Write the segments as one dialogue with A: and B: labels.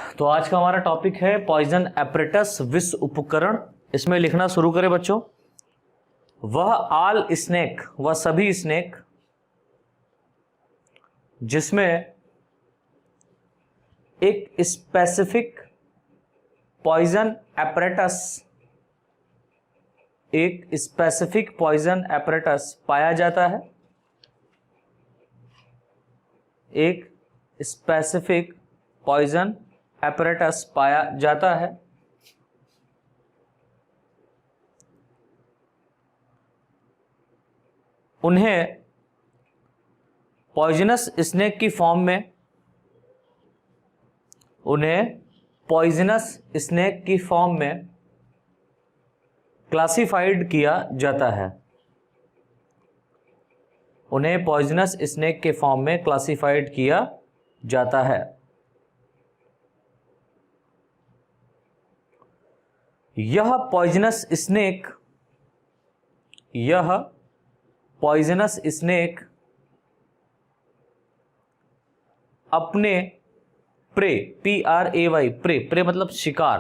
A: तो आज का हमारा टॉपिक है पॉइजन एपरेटस विष उपकरण। इसमें लिखना शुरू करें बच्चों। वह आल स्नेक, वह सभी स्नेक जिसमें एक स्पेसिफिक पॉइजन एपरेटस, एक स्पेसिफिक पॉइजन एपरेटस पाया जाता है, एक स्पेसिफिक पॉइजन एपरेटस पाया जाता है, उन्हें पॉइजनस स्नेक की फॉर्म में, उन्हें पॉइजनस स्नेक की फॉर्म में क्लासिफाइड किया जाता है, उन्हें पॉइजनस स्नेक के फॉर्म में क्लासिफाइड किया जाता है। यह पॉइजनस स्नेक, यह पॉइजनस स्नेक अपने प्रे, PRAY, प्रे, प्रे मतलब शिकार,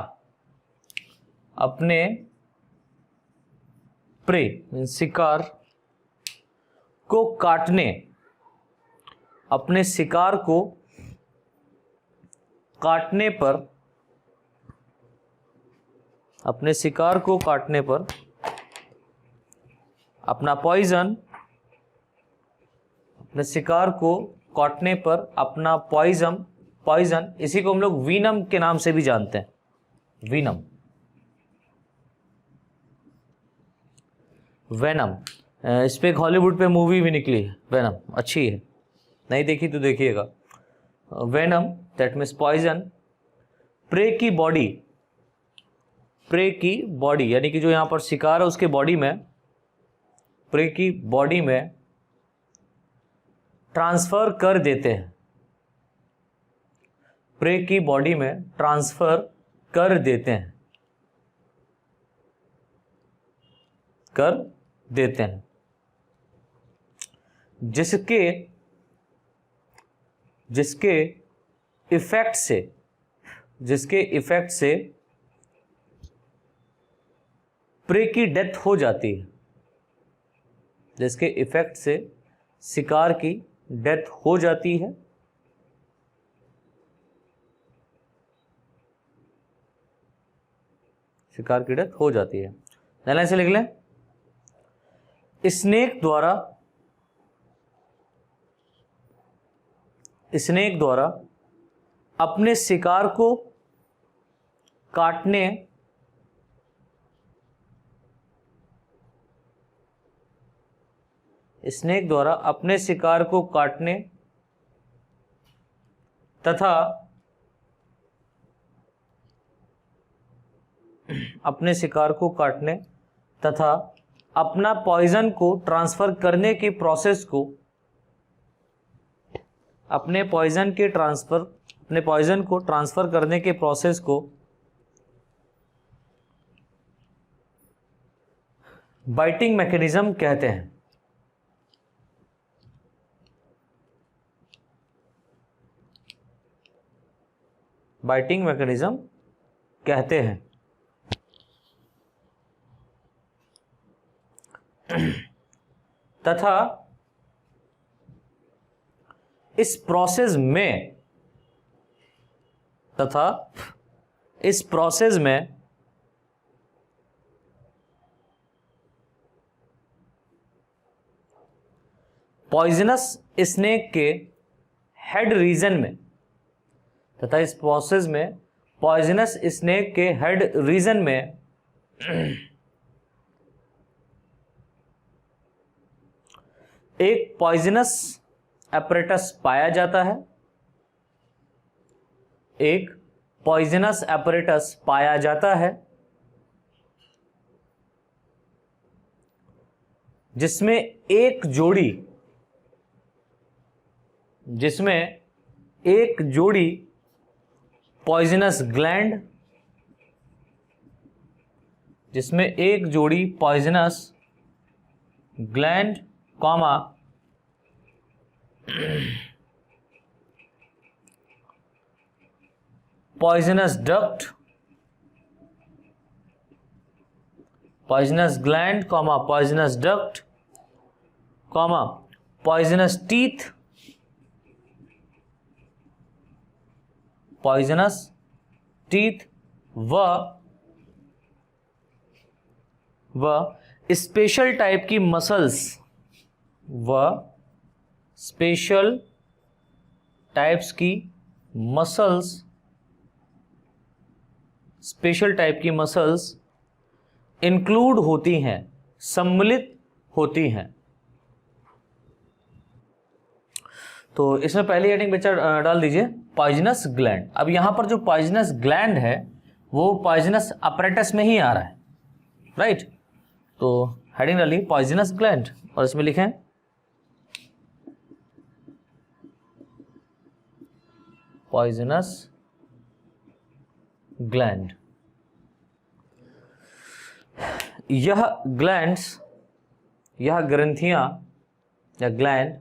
A: अपने प्रे शिकार को काटने, अपने शिकार को काटने पर, अपने शिकार को काटने पर अपना पॉइजन, अपने शिकार को काटने पर अपना पॉइजन, इसी को हम लोग वीनम के नाम से भी जानते हैं, वीनम, वेनम। इस पे एक हॉलीवुड पे मूवी भी निकली है, वेनम, अच्छी है, नहीं देखी तो देखिएगा। Venom that means poison, prey की बॉडी, प्रे की बॉडी यानी कि जो यहां पर शिकार है उसके बॉडी में, प्रे की बॉडी में ट्रांसफर कर देते हैं, प्रे की बॉडी में ट्रांसफर कर देते हैं, कर देते हैं, जिसके इफेक्ट से, जिसके इफेक्ट से प्रे की डेथ हो जाती है, जिसके इफेक्ट से शिकार की डेथ हो जाती है, शिकार की डेथ हो जाती है। लाइन से लिख लें, स्नेक द्वारा, स्नेक द्वारा अपने शिकार को काटने, स्नेक द्वारा अपने शिकार को काटने तथा अपने शिकार को काटने तथा अपना पॉइजन को ट्रांसफर करने की प्रोसेस को, अपने पॉइजन के ट्रांसफर, अपने पॉइजन को ट्रांसफर करने के प्रोसेस को बाइटिंग मैकेनिज्म कहते हैं, बाइटिंग मैकेनिज्म कहते हैं। तथा इस प्रोसेस में, तथा इस प्रोसेस में पॉइजनस स्नेक के हेड रीजन में, तथा इस प्रोसेस में पॉइजनस स्नेक के हेड रीजन में एक पॉइजनस एपरेटस पाया जाता है, एक पॉइजनस एपरेटस पाया जाता है, जिसमें एक जोड़ी, जिसमें एक जोड़ी पॉइजनस ग्लैंड, जिसमें एक जोड़ी poisonous gland comma poisonous duct, poisonous gland, comma poisonous duct, comma poisonous teeth, poisonous teeth, व स्पेशल टाइप की मसल्स, व स्पेशल टाइप्स की मसल्स, स्पेशल टाइप की मसल्स इंक्लूड होती हैं, सम्मिलित होती हैं। तो इसमें पहली हेडिंग बच्चा डाल दीजिए पॉइजनस ग्लैंड। अब यहां पर जो पॉइजनस ग्लैंड है वो पॉइजनस अपरेटस में ही आ रहा है, राइट। तो हेडिंग डालिए पॉइजनस ग्लैंड और इसमें लिखें पॉइजनस ग्लैंड। यह ग्लैंड्स, यह ग्रंथियां या ग्लैंड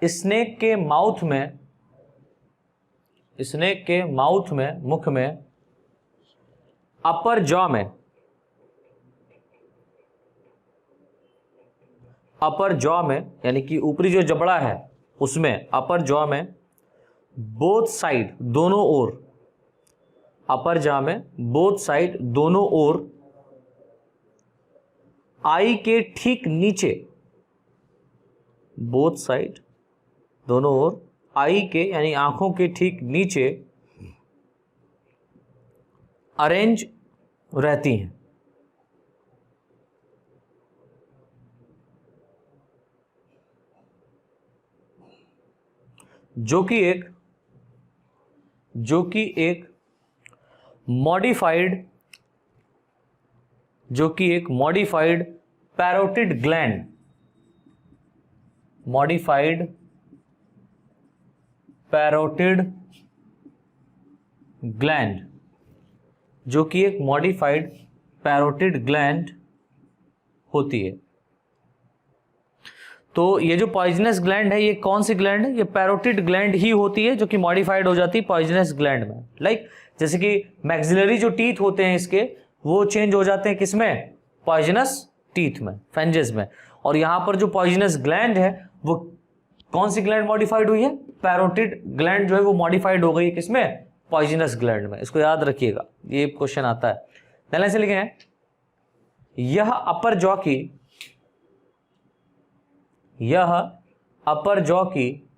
A: स्नेक के माउथ में, स्नेक के माउथ में, मुख में, अपर जॉ में, अपर जॉ में यानी कि ऊपरी जो जबड़ा है उसमें, अपर जॉ में, बोथ साइड दोनों ओर, अपर जॉ में बोथ साइड दोनों ओर, आई के ठीक नीचे, बोथ साइड दोनों ओर, आई के यानी आंखों के ठीक नीचे अरेंज रहती हैं। जो कि एक modified parotid gland, modified parotid gland, जो कि एक मॉडिफाइड पैरोटिड ग्लैंड होती है। तो ये जो पॉइजनस ग्लैंड है ये कौन सी ग्लैंड है? ये पैरोटिड ग्लैंड ही होती है जो कि मॉडिफाइड हो जाती है पॉइजनस ग्लैंड में। लाइक जैसे कि मैक्सिलरी जो टीथ होते हैं इसके, वो चेंज हो जाते हैं किसमें? पॉइजनस टीथ में, फेंजेस में। और यहां पर जो पॉइजनस ग्लैंड है वो कौन सी ग्लैंड मॉडिफाइड हुई है? पैरोटिड ग्लैंड जो है वो मॉडिफाइड हो गई है किसमें? पॉइजनस ग्लैंड में। इसको याद रखिएगा, ये क्वेश्चन आता है। पहले से लिखे हैं, यह अपर जॉ की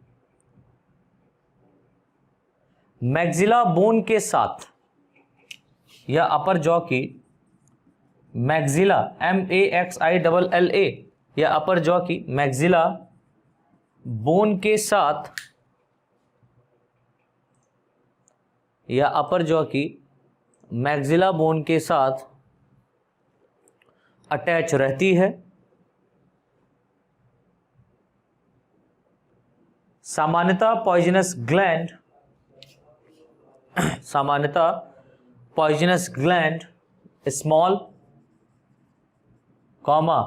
A: मैक्सिला बोन के साथ, यह अपर जॉ की मैक्सिला, MAXILLA, यह अपर जॉ की मैक्सिला बोन के साथ, या अपर जॉ की मैक्सिला बोन के साथ अटैच रहती है। सामान्यतः poisonous gland small, comma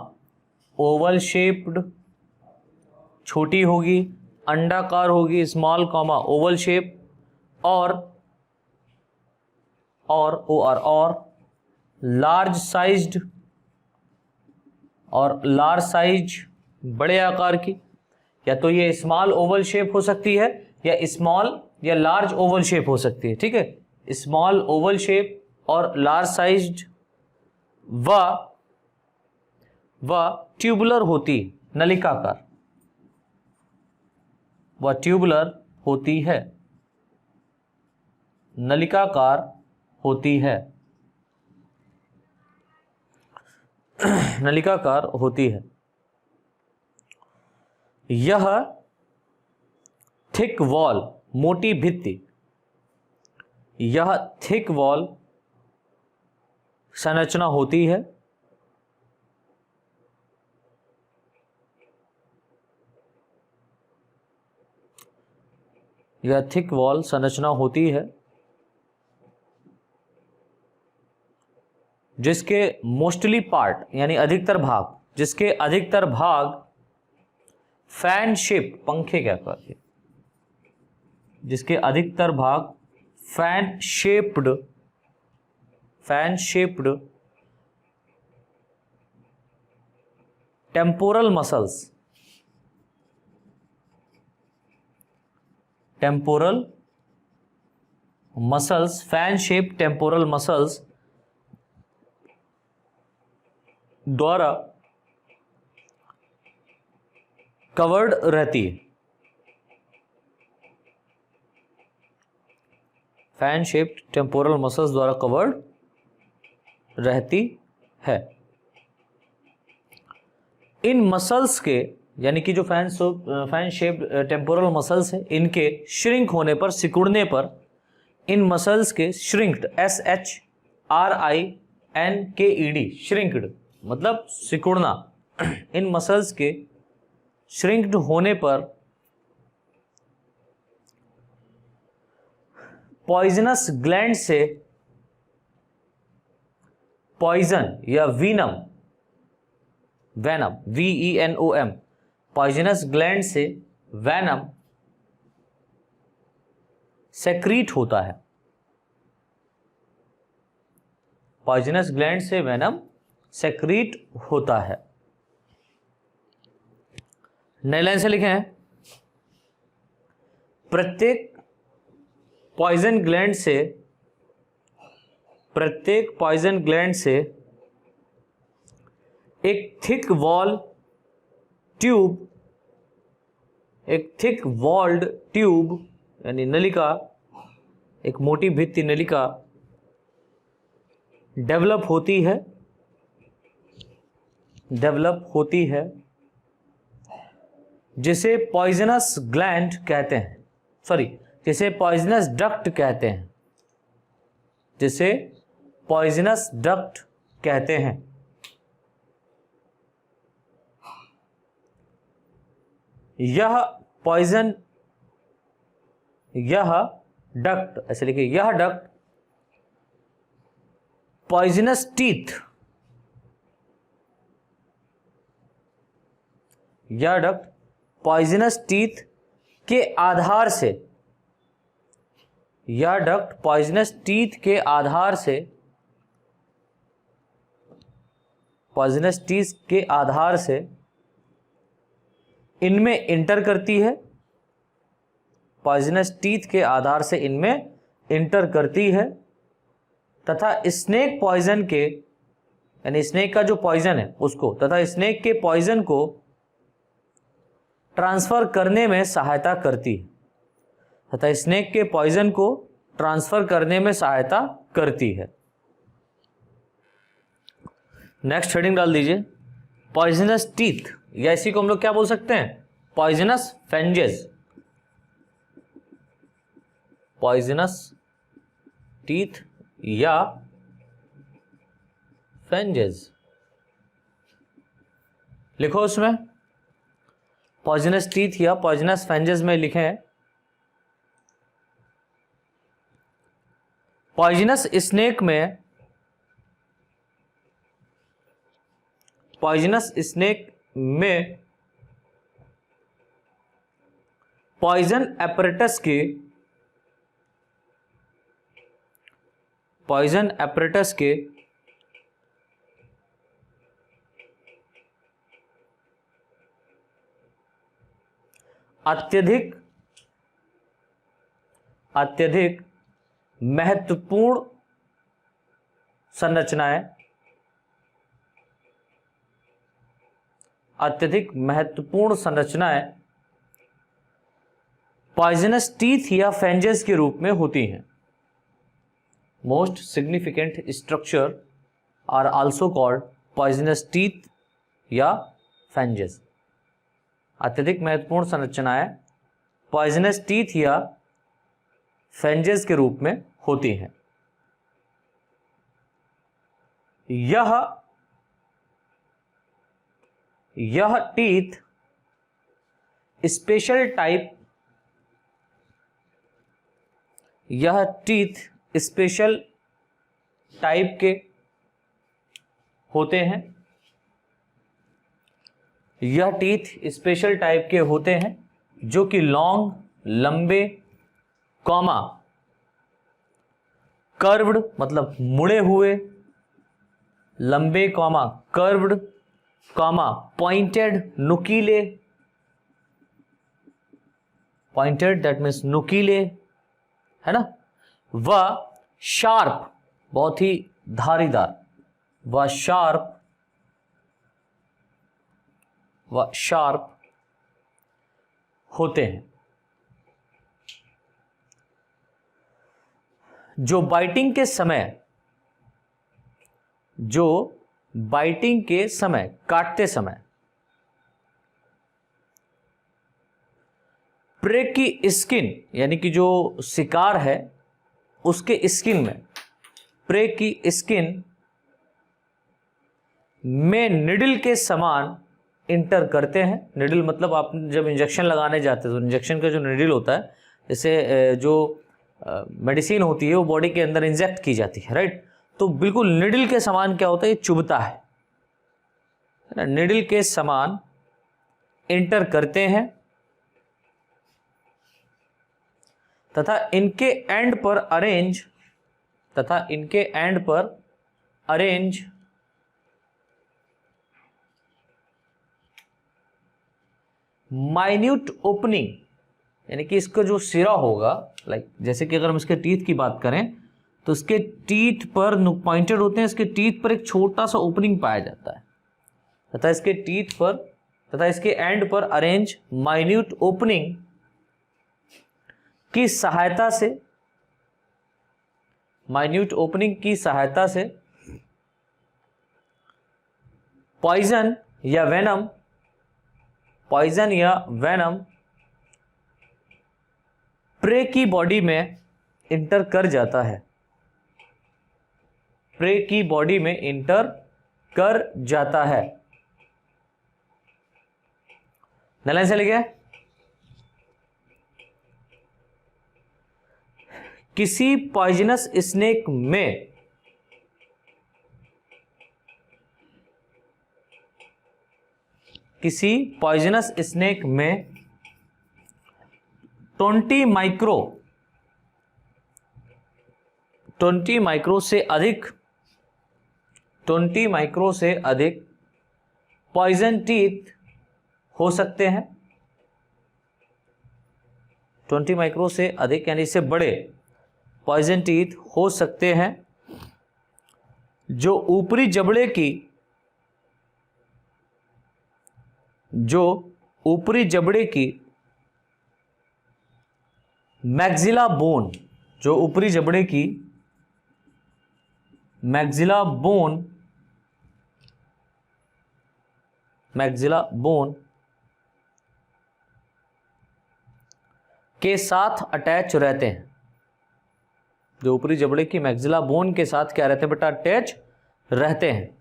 A: Oval shaped, छोटी होगी, अंडाकार होगी, स्मॉल कॉमा ओवल शेप, और लार्ज साइज्ड, और लार्ज साइज बड़े आकार की। या तो ये स्मॉल ओवल शेप हो सकती है या स्मॉल या लार्ज ओवल शेप हो सकती है, ठीक है। स्मॉल ओवल शेप और लार्ज साइज्ड व ट्यूबुलर होती, नलिकाकार, वह ट्यूबुलर होती है, नलिकाकार होती है, नलिकाकार होती है। यह थिक वॉल, मोटी भित्ति, यह थिक वॉल संरचना होती है, यह थिक वॉल संरचना होती है जिसके मोस्टली पार्ट यानी अधिकतर भाग, जिसके अधिकतर भाग फैन शेप, पंखे के आकार के, जिसके अधिकतर भाग fan shaped temporal muscles fan shape temporal muscles द्वारा कवर्ड रहती है। फैन शेप्ड टेम्पोरल मसल्स द्वारा कवर्ड रहती है। इन मसल्स के यानी कि जो फैन शेप्ड टेम्पोरल मसल्स है, इनके श्रिंक होने पर, सिकुड़ने पर, इन मसल्स के श्रिंक्ड, SHRINKED, श्रिंक्ड मतलब सिकुड़ना, इन मसल्स के श्रिंक्ड होने पर पॉइजनस ग्लैंड से पॉइजन या वेनम VENOM, पॉइजनस ग्लैंड से वेनम सेक्रीट होता है। पॉइजनस ग्लैंड से वेनम सेक्रीट होता है। नए लाइन से लिखे हैं, प्रत्येक पॉइजन ग्लैंड से एक थिक वॉल्ड ट्यूब यानी नलिका, एक मोटी भित्ति नलिका डेवलप होती है जिसे पॉइजनस ग्लैंड कहते हैं, जिसे पॉइजनस डक्ट कहते हैं। यह डक्ट, ऐसे लिखिए, यह डक्ट पॉइजनस टीथ के आधार से, इनमें इंटर करती है, पॉइजनस टीथ के आधार से इनमें इंटर करती है तथा स्नेक पॉइजन के, यानी स्नेक का जो पॉइजन है उसको, तथा स्नेक के पॉइजन को ट्रांसफर करने में सहायता करती है, नेक्स्ट हेडिंग डाल दीजिए, पॉइजनस टीथ, या इसी को हम लोग क्या बोल सकते हैं, पॉइजनस टीथ या फेंजेस। लिखो उसमें पॉइजनस टीथ या पॉइजनस फेंजेस में लिखे हैं, पॉइजनस स्नेक में पॉइजन एपरेटस के अत्यधिक महत्वपूर्ण संरचनाएं पॉइजनस टीथ या फेंजेस के रूप में होती हैं। Most significant structure are also called poisonous teeth या फेंजेस। अत्यधिक महत्वपूर्ण संरचनाएं पॉइजनस टीथ या फेंजेस के रूप में होती हैं। यह टीथ स्पेशल टाइप के होते हैं। जो कि लंबे कॉमा कर्व्ड मतलब मुड़े हुए, लंबे कॉमा कर्व्ड, कॉमा पॉइंटेड नुकीले, पॉइंटेड दैट मीन्स नुकीले, है ना। व शार्प बहुत ही धारीदार, व शार्प, व शार्प होते हैं। जो बाइटिंग के समय, जो बाइटिंग के समय, काटते समय प्रे की स्किन यानी कि जो शिकार है उसके स्किन में, प्रे की स्किन में निडल के समान इंटर करते हैं। निडल मतलब आप जब इंजेक्शन लगाने जाते हैं तो इंजेक्शन का जो निडल होता है, जैसे जो मेडिसिन होती है वो बॉडी के अंदर इंजेक्ट की जाती है, राइट। तो बिल्कुल निडल के समान क्या होता है, ये चुभता है ना, निडल के समान इंटर करते हैं तथा इनके एंड पर अरेंज, तथा इनके एंड पर अरेंज माइन्यूट ओपनिंग, यानी कि इसका जो सिरा होगा, लाइक जैसे कि अगर हम इसके टीथ की बात करें तो इसके टीथ पर पॉइंटेड होते हैं, इसके टीथ पर एक छोटा सा ओपनिंग पाया जाता है तथा इसके टीथ पर तथा इसके एंड पर अरेंज माइन्यूट ओपनिंग की सहायता से, माइन्यूट ओपनिंग की सहायता से पॉइजन या वेनम, पॉइजन या वेनम प्रे की बॉडी में इंटर कर जाता है, प्रे की बॉडी में इंटर कर जाता है। लाइन से लिखे, किसी पॉइजनस स्नेक में किसी पॉइजनस स्नेक में 20 माइक्रो से अधिक, 20 माइक्रो से अधिक पॉइजन टीथ हो सकते हैं। 20 माइक्रो से अधिक यानी इससे बड़े पॉइजन टीथ हो सकते हैं जो ऊपरी जबड़े की, जो ऊपरी जबड़े की मैक्सिला बोन, जो ऊपरी जबड़े की मैक्सिला बोन, मैक्सिला बोन के साथ अटैच रहते हैं, जो ऊपरी जबड़े की मैक्सिला बोन के साथ क्या रहते हैं बेटा, अटैच रहते हैं।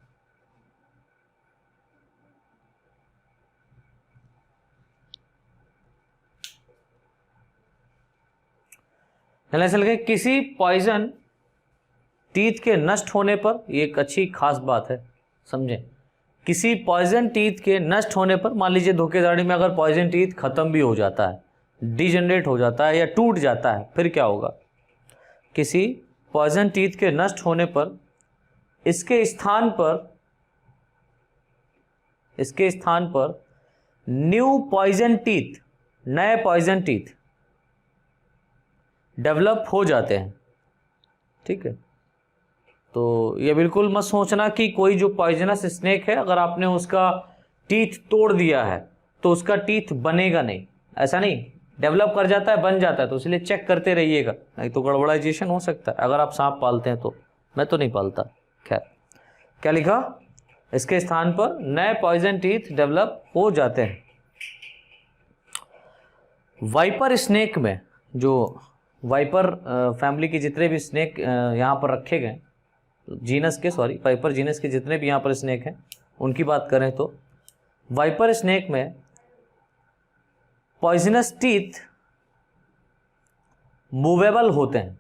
A: चल गए, किसी पॉइजन टीथ के नष्ट होने पर, ये एक अच्छी खास बात है, समझें। किसी पॉइजन टीथ के नष्ट होने पर, मान लीजिए धोखेधड़ी में अगर पॉइजन टीथ खत्म भी हो जाता है, डिजनरेट हो जाता है या टूट जाता है, फिर क्या होगा। किसी पॉइजन टीथ के नष्ट होने पर इसके स्थान पर न्यू पॉइजन टीथ, नए पॉइजन टीथ डेवलप हो जाते हैं, ठीक है। तो ये बिल्कुल मत सोचना कि कोई जो पॉइजनस स्नेक है अगर आपने उसका टीथ तोड़ दिया है तो उसका टीथ बनेगा नहीं, ऐसा नहीं, डेवलप कर जाता है, बन जाता है। तो इसलिए चेक करते रहिएगा, नहीं तो गड़बड़ाइजेशन हो सकता है अगर आप सांप पालते हैं तो। मैं तो नहीं पालता। खैर, क्या लिखा, इसके स्थान पर नए पॉइजन टीथ डेवलप हो जाते हैं। वाइपर स्नेक में, जो वाइपर फैमिली के जितने भी स्नेक यहाँ पर रखे गए, जीनस के, सॉरी वाइपर जीनस के जितने भी यहाँ पर स्नेक हैं उनकी बात करें तो वाइपर स्नेक में पॉइजनस टीथ मूवेबल होते हैं,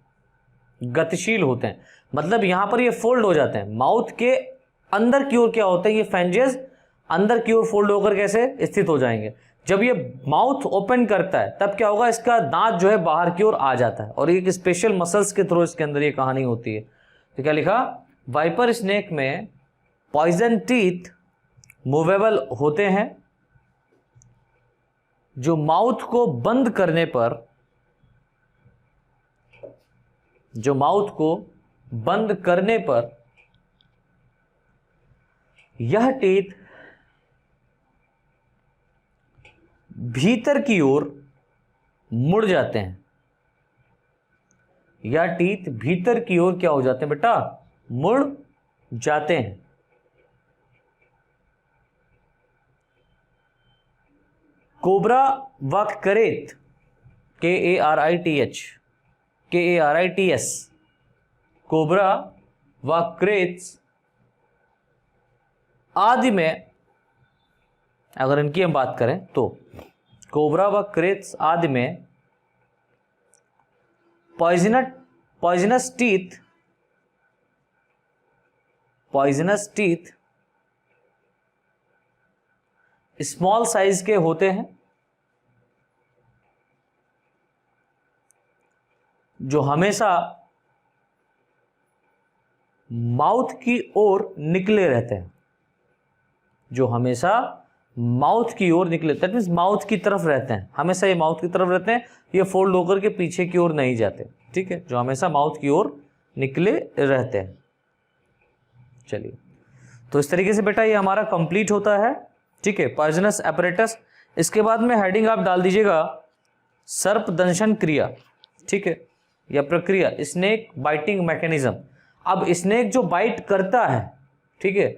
A: गतिशील होते हैं। मतलब यहाँ पर ये फोल्ड हो जाते हैं, माउथ के अंदर की ओर क्या होता है, ये फेंजेस अंदर की ओर फोल्ड होकर कैसे स्थित हो जाएंगे, जब ये माउथ ओपन करता है तब क्या होगा, इसका दांत जो है बाहर की ओर आ जाता है और एक स्पेशल मसल्स के थ्रू इसके अंदर ये कहानी होती है। तो क्या लिखा, वाइपर स्नेक में पॉइजन टीथ मूवेबल होते हैं जो माउथ को बंद करने पर, जो माउथ को बंद करने पर यह टीथ भीतर की ओर मुड़ जाते हैं। यह टीथ भीतर की ओर क्या हो जाते हैं बेटा, मुड़ जाते हैं। कोबरा व करेत, KARITH, KARITS, कोबरा व क्रेट्स आदि में, अगर इनकी हम बात करें तो कोबरा व क्रेट्स आदि में पॉइजनस टीथ स्मॉल साइज के होते हैं जो हमेशा माउथ की ओर निकले रहते हैं, जो हमेशा माउथ की ओर निकले, दैट मीन्स माउथ की तरफ रहते हैं, हमेशा ये माउथ की तरफ रहते हैं, ये फोल्ड होकर के पीछे की ओर नहीं जाते। ठीक है, जो हमेशा माउथ की ओर निकले रहते हैं। चलिए, तो इस तरीके से बेटा ये हमारा कंप्लीट होता है। ठीक है, पॉइजनस एपरेटस। इसके बाद में हेडिंग आप डाल दीजिएगा सर्पदंशन क्रिया। ठीक है, या प्रक्रिया, स्नेक बाइटिंग मैकेनिज्म। अब स्नेक जो बाइट करता है, ठीक है,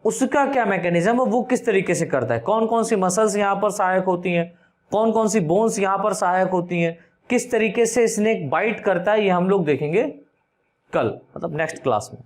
A: उसका क्या मैकेनिज्म है, वो किस तरीके से करता है, कौन कौन सी मसल्स यहाँ पर सहायक होती हैं, कौन कौन सी बोन्स यहाँ पर सहायक होती हैं, किस तरीके से स्नेक बाइट करता है, ये हम लोग देखेंगे कल, मतलब नेक्स्ट क्लास में।